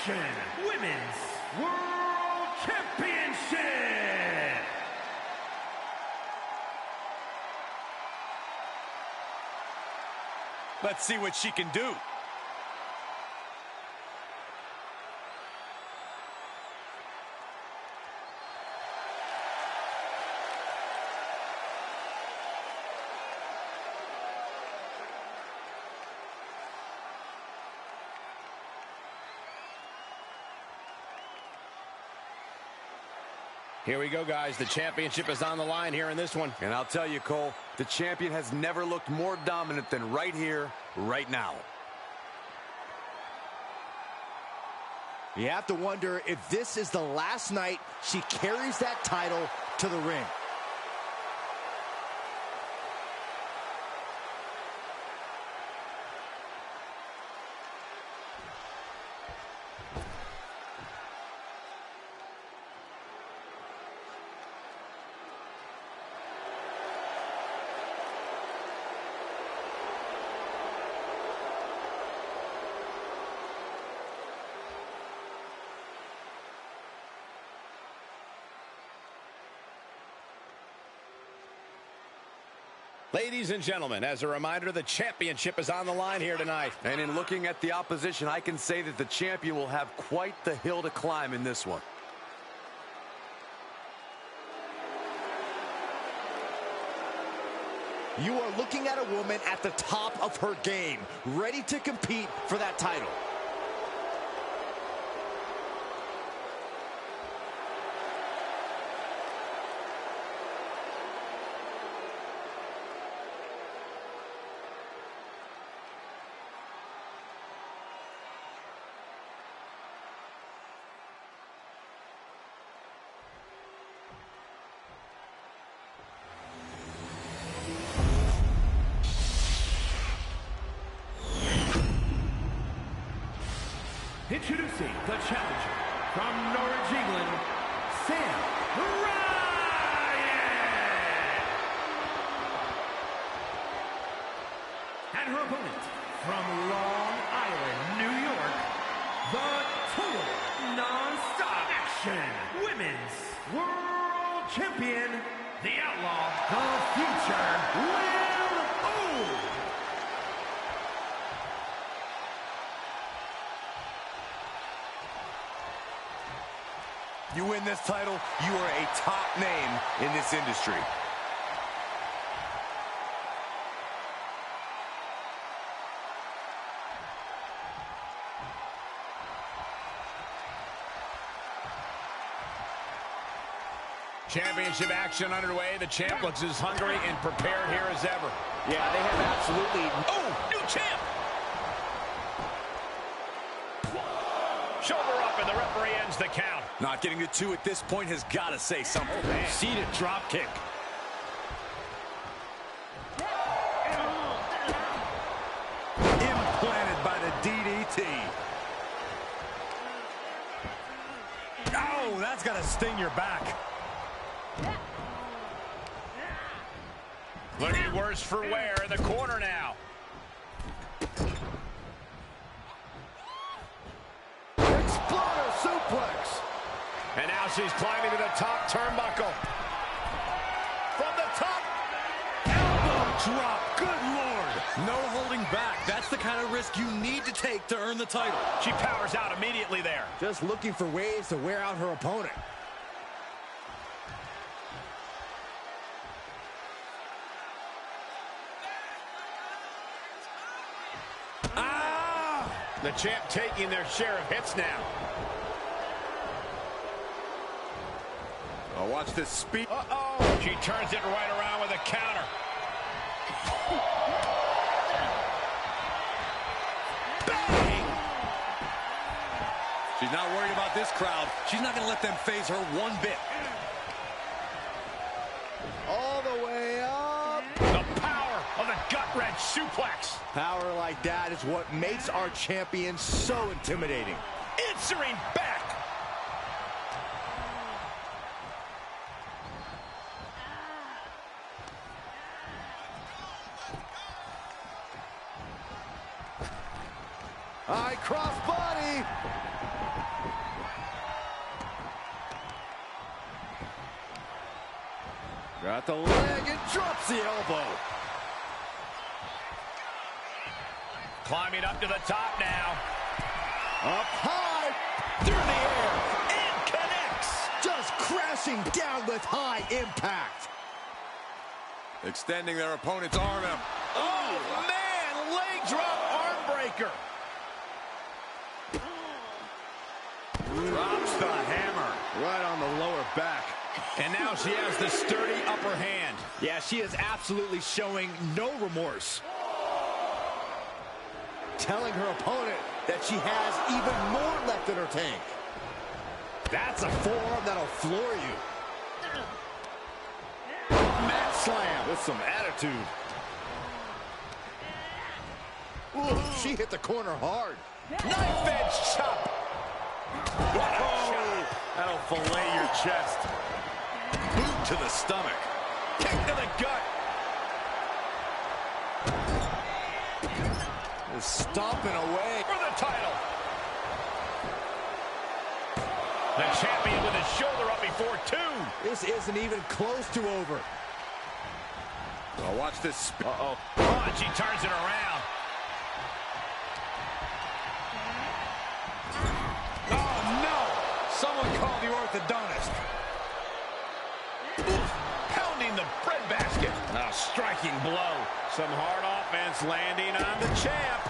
Action Women's World Championship. Let's see what she can do. Here we go, guys. The championship is on the line here in this one. And I'll tell you, Cole, the champion has never looked more dominant than right here, right now. You have to wonder if this is the last night she carries that title to the ring. Ladies and gentlemen, as a reminder, the championship is on the line here tonight. And in looking at the opposition, I can say that the champion will have quite the hill to climb in this one. You are looking at a woman at the top of her game, ready to compete for that title. Introducing the challenger from Norwich, England, Sam Ryan. And her opponent from Long Island, New York, the Total Non-Stop Action Women's World Champion, the Outlaw, the Future, Willow. You win this title, you are a top name in this industry. Championship action underway. The champ looks as hungry and prepared here as ever. Yeah, they have absolutely... Oh, new champ! Shoulder up, and the referee ends the count. Not getting the two at this point has got to say something. Oh, man. Seated drop kick. Implanted by the DDT. Oh, that's got to sting your back. Looking worse for wear in the corner now. Exploder suplex. And now she's climbing to the top turnbuckle. From the top. Elbow drop. Good Lord. No holding back. That's the kind of risk you need to take to earn the title. She powers out immediately there. Just looking for ways to wear out her opponent. The champ taking their share of hits now. Oh, watch this speed. Uh-oh. She turns it right around with a counter. Bang! She's not worried about this crowd. She's not going to let them phase her one bit. All the way up. The power of the gut-wrench suplex. Power like that is what makes our champion so intimidating. Answering back. High cross body. Got the leg and drops the elbow. Climbing up to the top now. Up high. Through the air. And connects. Just crashing down with high impact. Extending their opponent's arm out. Oh, man. Leg drop arm breaker. Drops the hammer. Right on the lower back. And now she has the sturdy upper hand. Yeah, she is absolutely showing no remorse. Telling her opponent that she has even more left in her tank. That's a forearm that'll floor you. Mat slam with some attitude. Ooh, she hit the corner hard. Knife edge chop. What a shot. That'll fillet your chest. Boot to the stomach. Kick to the gut. Stomping away. For the title. The champion with his shoulder up before two. This isn't even close to over. Oh, watch this. Uh-oh. Oh, and she turns it around. Oh, no. Someone call the orthodontist. Oof. Pounding the breadbasket. A striking blow. Some hard offense landing on the champ.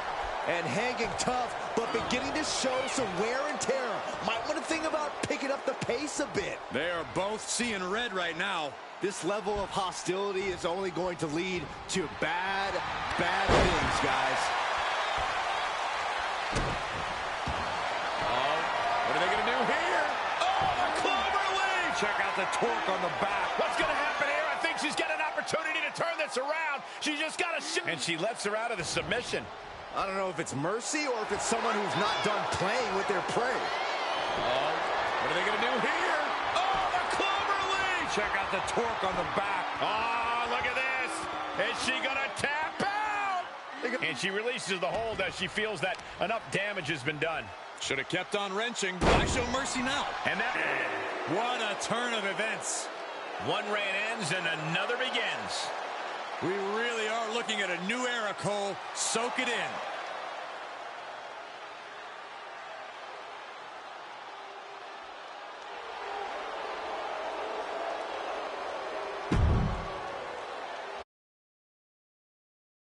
And hanging tough, but beginning to show some wear and tear. Might want to think about picking up the pace a bit. They are both seeing red right now. This level of hostility is only going to lead to bad things, guys. Oh, what are they going to do here? Oh, the clover leaf! Check out the torque on the back. What's going to happen here? I think she's got an opportunity to turn this around. She just got to and she lets her out of the submission. I don't know if it's mercy or if it's someone who's not done playing with their prey. Oh, what are they going to do here? Oh, the clover leaf! Check out the torque on the back. Oh, look at this. Is she going to tap out? And she releases the hold as she feels that enough damage has been done. Should have kept on wrenching. Why show mercy now? And that... What a turn of events. One reign ends and another begins. We really are looking at a new era, Cole. Soak it in.